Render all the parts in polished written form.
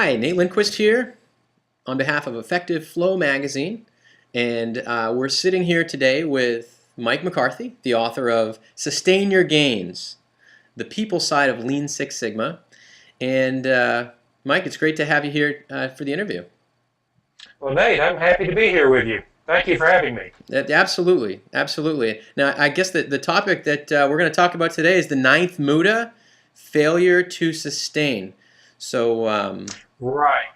Hi, Nate Lindquist here on behalf of Effective Flow magazine, and we're sitting here today with Mike McCarthy, the author of Sustain Your Gains, the people side of Lean Six Sigma. And Mike, it's great to have you here for the interview. Well, Nate, I'm happy to be here with you. Thank you for having me. Absolutely, absolutely. Now, I guess the topic that we're going to talk about today is the ninth Muda, failure to sustain. So Right.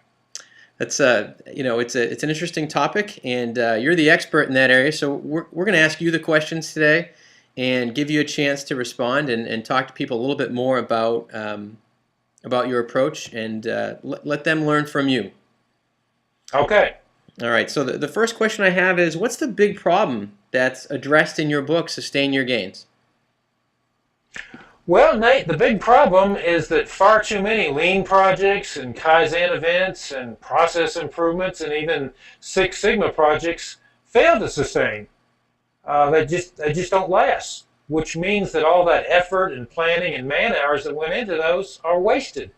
that's it's an interesting topic, and you're the expert in that area. So we're going to ask you the questions today, and give you a chance to respond and talk to people a little bit more about your approach, and let them learn from you. Okay. All right. So the first question I have is, what's the big problem that's addressed in your book, Sustain Your Gains? Well, Nate, the big problem is that far too many lean projects and Kaizen events and process improvements and even Six Sigma projects fail to sustain. They just don't last, which means that all that effort and planning and man hours that went into those are wasted.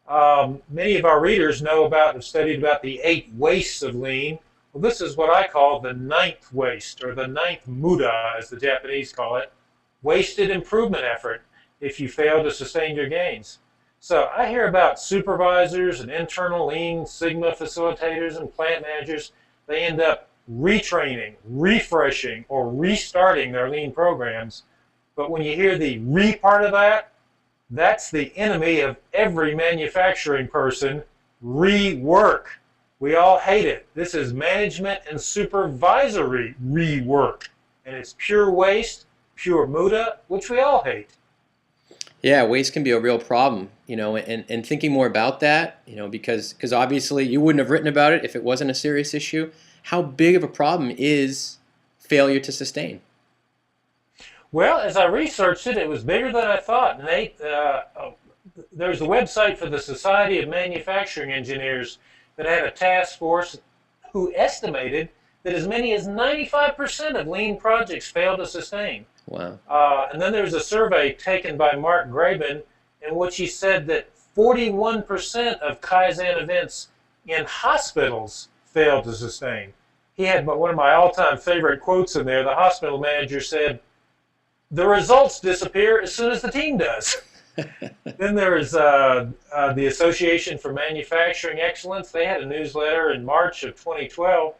Many of our readers have studied about the 8 wastes of lean. Well, this is what I call the ninth waste, or the ninth Muda, as the Japanese call it, wasted improvement effort if you fail to sustain your gains. So I hear about supervisors and internal Lean Sigma facilitators and plant managers. They end up retraining, refreshing, or restarting their lean programs. But when you hear the re part of that, that's the enemy of every manufacturing person. Rework. We all hate it. This is management and supervisory rework. And it's pure waste, pure muda, which we all hate. Yeah, waste can be a real problem, and thinking more about that, because obviously you wouldn't have written about it if it wasn't a serious issue. How big of a problem is failure to sustain? Well, as I researched it, it was bigger than I thought. Nate, there's a website for the Society of Manufacturing Engineers that had a task force who estimated that as many as 95% of lean projects fail to sustain. Wow. And then there's a survey taken by Mark Graben in which he said that 41% of Kaizen events in hospitals failed to sustain. He had one of my all-time favorite quotes in there. The hospital manager said, "The results disappear as soon as the team does." Then there is the Association for Manufacturing Excellence. They had a newsletter in March of 2012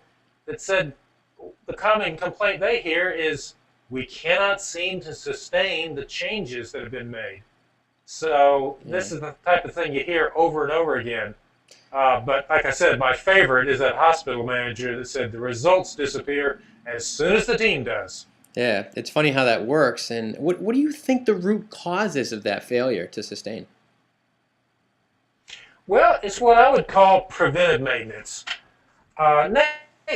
that said the common complaint they hear is, we cannot seem to sustain the changes that have been made. So this is the type of thing you hear over and over again. But like I said, my favorite is that hospital manager that said the results disappear as soon as the team does. Yeah, it's funny how that works. And what do you think the root cause is of that failure to sustain? Well, it's what I would call preventive maintenance.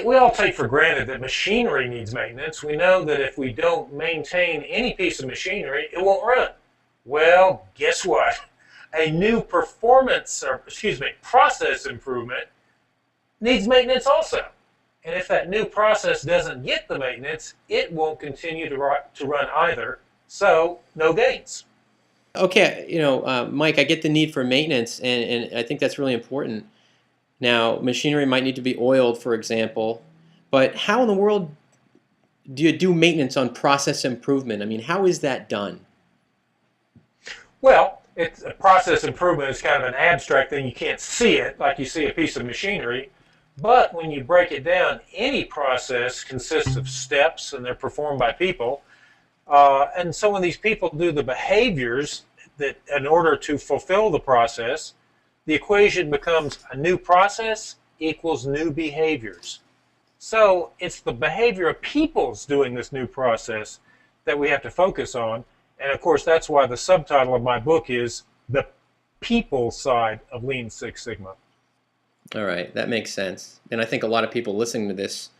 We all take for granted that machinery needs maintenance. We know that if we don't maintain any piece of machinery, it won't run. Well, guess what? A new process improvement needs maintenance also. And if that new process doesn't get the maintenance, it won't continue to run either. So, no gains. Okay, Mike, I get the need for maintenance, and I think that's really important. Now, machinery might need to be oiled, for example, but how in the world do you do maintenance on process improvement? I mean, how is that done? Well, it's a process improvement is kind of an abstract thing. You can't see it like you see a piece of machinery. But when you break it down, any process consists of steps, and they're performed by people. And so when these people do the behaviors that in order to fulfill the process, the equation becomes a new process equals new behaviors. So it's the behavior of people's doing this new process that we have to focus on. And of course, that's why the subtitle of my book is The People Side of Lean Six Sigma. All right, that makes sense. And I think a lot of people listening to this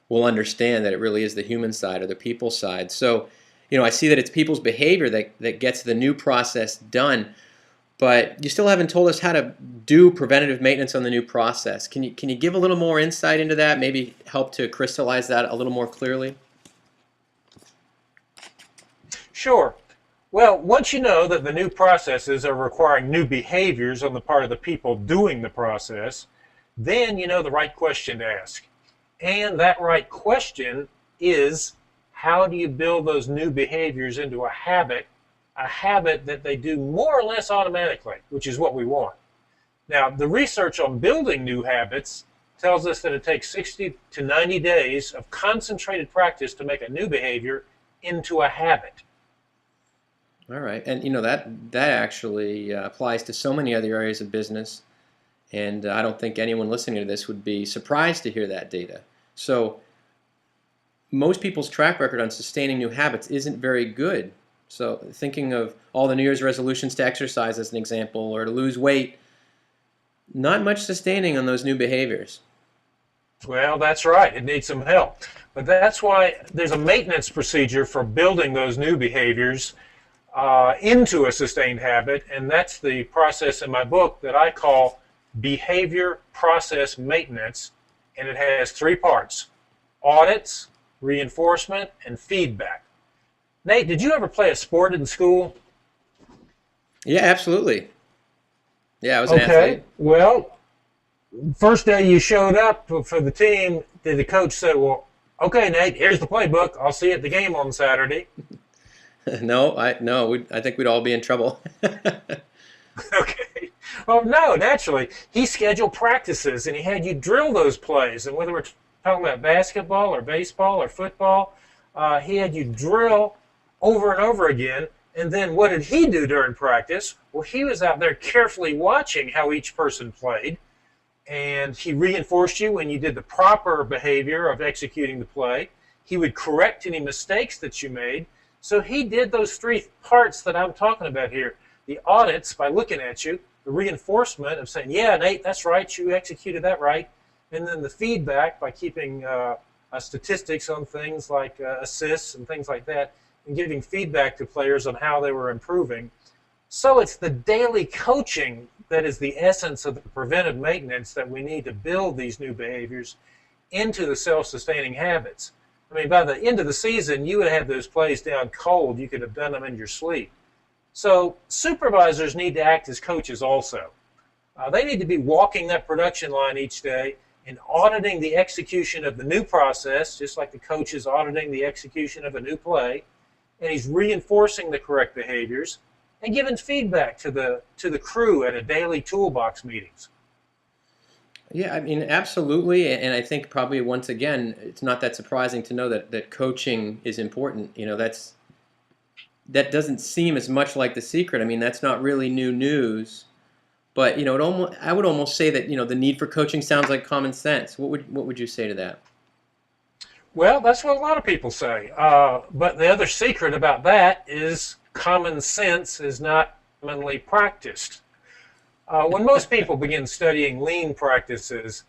will understand that it really is the human side or the people side. So, I see that it's people's behavior that gets the new process done. But you still haven't told us how to do preventative maintenance on the new process. Can you give a little more insight into that? Maybe help to crystallize that a little more clearly? Sure. Well, once you know that the new processes are requiring new behaviors on the part of the people doing the process, then you know the right question to ask. And that right question is, how do you build those new behaviors into a habit that they do more or less automatically, which is what we want. Now, the research on building new habits tells us that it takes 60 to 90 days of concentrated practice to make a new behavior into a habit. All right, and that actually applies to so many other areas of business, and I don't think anyone listening to this would be surprised to hear that data. So most people's track record on sustaining new habits isn't very good. So thinking of all the New Year's resolutions to exercise as an example, or to lose weight, not much sustaining on those new behaviors. Well, that's right. It needs some help. But that's why there's a maintenance procedure for building those new behaviors into a sustained habit, and that's the process in my book that I call behavior process maintenance, and it has three parts: audits, reinforcement, and feedback. Nate, did you ever play a sport in school? Yeah, absolutely. Yeah, I was an Okay, athlete. well, first day you showed up for the team, did the coach say, well, okay, Nate, here's the playbook. I'll see you at the game on Saturday. I think we'd all be in trouble. Okay. Well, no, naturally. He scheduled practices and he had you drill those plays. And whether we're talking about basketball or baseball or football, he had you drill over and over again. And then what did he do during practice? Well, he was out there carefully watching how each person played. And he reinforced you when you did the proper behavior of executing the play. He would correct any mistakes that you made. So he did those three parts that I'm talking about here. The audits by looking at you, the reinforcement of saying, yeah, Nate, that's right, you executed that right. And then the feedback by keeping statistics on things like assists and things like that, and giving feedback to players on how they were improving. So it's the daily coaching that is the essence of the preventive maintenance that we need to build these new behaviors into the self-sustaining habits. I mean, by the end of the season, you would have those plays down cold. You could have done them in your sleep. So supervisors need to act as coaches also. They need to be walking that production line each day and auditing the execution of the new process, just like the coach is auditing the execution of a new play. And he's reinforcing the correct behaviors and giving feedback to the crew at a daily toolbox meetings. Yeah, I mean, absolutely, and I think probably once again, it's not that surprising to know that coaching is important. That doesn't seem as much like the secret. I mean, that's not really new news, but I would almost say that the need for coaching sounds like common sense. What would you say to that? Well, that's what a lot of people say. But the other secret about that is common sense is not commonly practiced. When most people begin studying lean practices,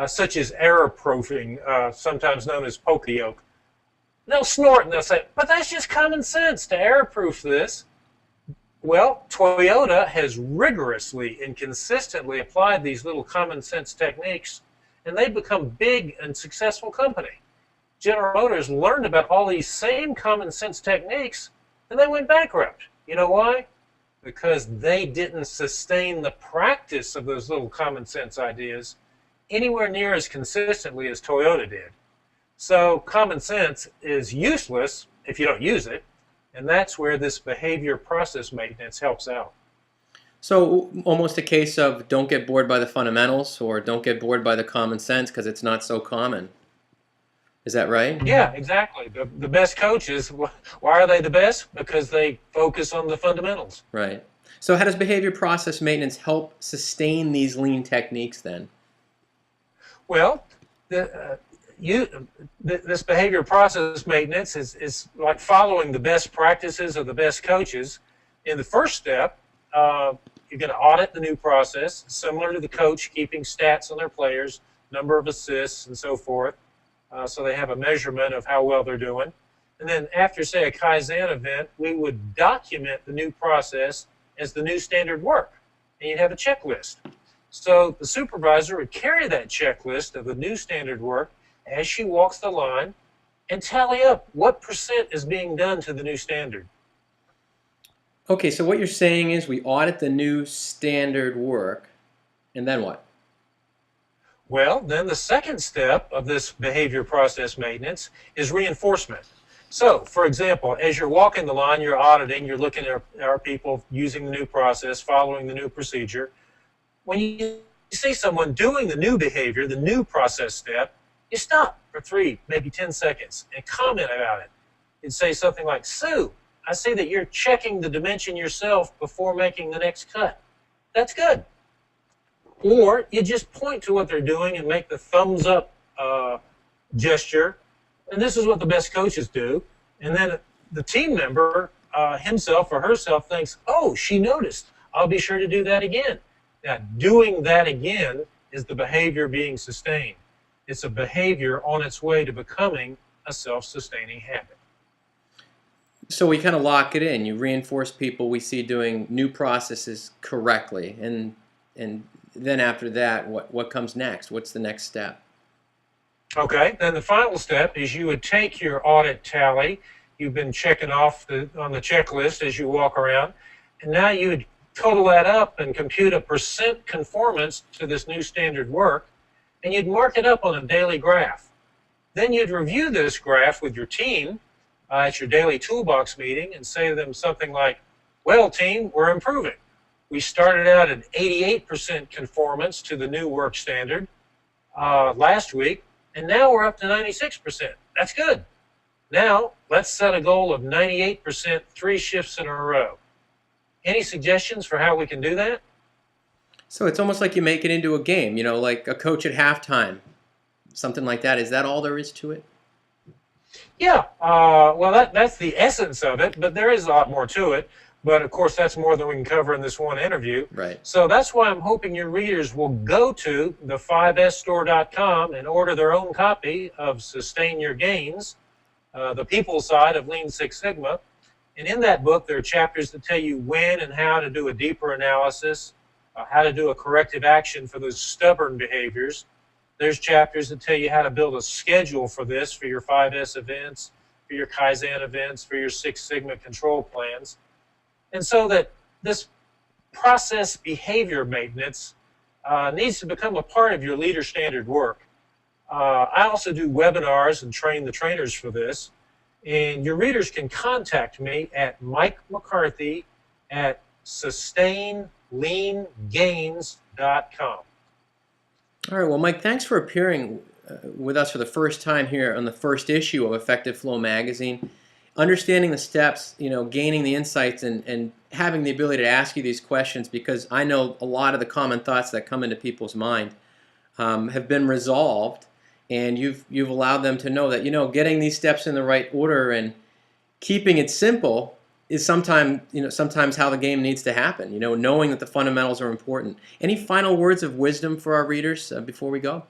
such as error-proofing, sometimes known as poka-yoke, they'll snort and they'll say, but that's just common sense to error-proof this. Well, Toyota has rigorously and consistently applied these little common sense techniques, and they've become big and successful company. General Motors learned about all these same common sense techniques, and they went bankrupt. You know why? Because they didn't sustain the practice of those little common sense ideas anywhere near as consistently as Toyota did. So common sense is useless if you don't use it, and that's where this behavior process maintenance helps out. So almost a case of don't get bored by the fundamentals, or don't get bored by the common sense because it's not so common. Is that right? Yeah, exactly. The best coaches, why are they the best? Because they focus on the fundamentals. Right. So how does behavior process maintenance help sustain these lean techniques then? Well, this behavior process maintenance is like following the best practices of the best coaches. In the first step, you're going to audit the new process, similar to the coach keeping stats on their players, number of assists, and so forth. So they have a measurement of how well they're doing. And then after, say, a Kaizen event, we would document the new process as the new standard work. And you'd have a checklist. So the supervisor would carry that checklist of the new standard work as she walks the line and tally up what % is being done to the new standard. Okay, so what you're saying is we audit the new standard work, and then what? Well, then the second step of this behavior process maintenance is reinforcement. So, for example, as you're walking the line, you're auditing, you're looking at our people using the new process, following the new procedure. When you see someone doing the new behavior, the new process step, you stop for 3, maybe 10 seconds and comment about it. You'd say something like, Sue, I see that you're checking the dimension yourself before making the next cut. That's good. Or you just point to what they're doing and make the thumbs up gesture. And this is what the best coaches do. And then the team member himself or herself thinks, oh, she noticed. I'll be sure to do that again. Now, doing that again is the behavior being sustained. It's a behavior on its way to becoming a self-sustaining habit. So we kind of lock it in. You reinforce people we see doing new processes correctly, and then after that, what comes next? What's the next step? Okay, then the final step is you would take your audit tally. You've been checking off on the checklist as you walk around, and now you would total that up and compute a percent conformance to this new standard work, and you'd mark it up on a daily graph. Then you'd review this graph with your team at your daily toolbox meeting and say to them something like, well, team, we're improving. We started out at 88% conformance to the new work standard last week, and now we're up to 96%. That's good. Now, let's set a goal of 98% 3 shifts in a row. Any suggestions for how we can do that? So it's almost like you make it into a game, like a coach at halftime, something like that. Is that all there is to it? Yeah, well, that's the essence of it, but there is a lot more to it. But of course, that's more than we can cover in this one interview. Right. So that's why I'm hoping your readers will go to the5sstore.com and order their own copy of Sustain Your Gains, the people side of Lean Six Sigma. And in that book, there are chapters that tell you when and how to do a deeper analysis, how to do a corrective action for those stubborn behaviors. There's chapters that tell you how to build a schedule for this, for your 5S events, for your Kaizen events, for your Six Sigma control plans. And so that this process behavior maintenance needs to become a part of your leader standard work. I also do webinars and train the trainers for this. And your readers can contact me at Mike McCarthy at sustainleangains.com. All right, well, Mike, thanks for appearing with us for the first time here on the first issue of Effective Flow magazine. Understanding the steps, gaining the insights, and having the ability to ask you these questions, because I know a lot of the common thoughts that come into people's mind have been resolved, and you've allowed them to know that getting these steps in the right order and keeping it simple is sometimes how the game needs to happen. Knowing that the fundamentals are important. Any final words of wisdom for our readers before we go?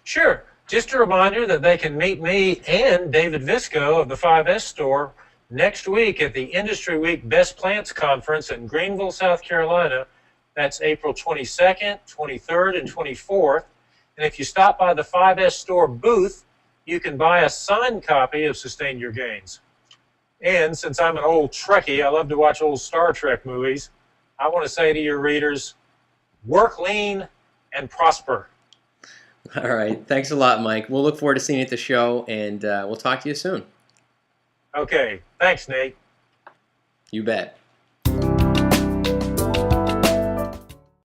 Sure. Just a reminder that they can meet me and David Visco of the 5S Store next week at the Industry Week Best Plants Conference in Greenville, South Carolina. That's April 22nd, 23rd, and 24th. And if you stop by the 5S Store booth, you can buy a signed copy of Sustain Your Gains. And since I'm an old Trekkie, I love to watch old Star Trek movies, I want to say to your readers, work lean and prosper. All right. Thanks a lot, Mike. We'll look forward to seeing you at the show, and we'll talk to you soon. Okay. Thanks, Nate. You bet.